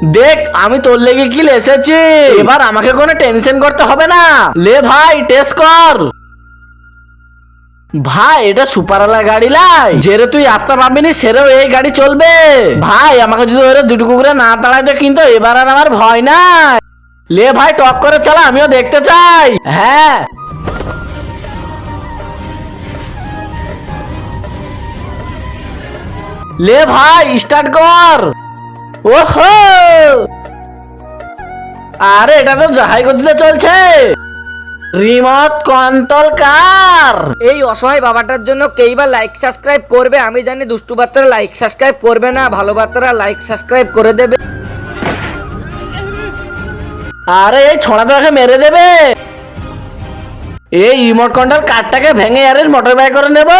দেখ আমি তোর লেগে কি এসেছি, এবার আমাকে কোনো টেনশন করতে হবে না। লে ভাই টেস্ট কর। ভাই এটা সুপারওয়ালা গাড়ি লাই, যেরে তুই আসতে পারবিনি সেরেও এই গাড়ি চলবে। ভাই আমাকে যদি ওরে দুটো কুকুরে না তাড়াইতে কিন্তু এবার আর আমার ভয় নাই। লে ভাই টক করে চালা, আমিও দেখতে চাই। হ্যাঁ লে ভাই স্টার্ট কর। ওহো আরে এটা তো জাহাজ গতিতে চলছে। Remote control car. এই অসহায় বাবাটার জন্য কেইবার লাইক সাবস্ক্রাইব করবে? আমি জানি দুষ্টু বাচ্চারা লাইক সাবস্ক্রাইব করবে না, ভালো বাচ্চারা লাইক সাবস্ক্রাইব করে দেবে। আরে এই ছোড়া তো একে মেরে দেবে। এই রিমোট কন্ট্রোল কারটাকে ভেঙে আরে মোটর বাইক করে নেব।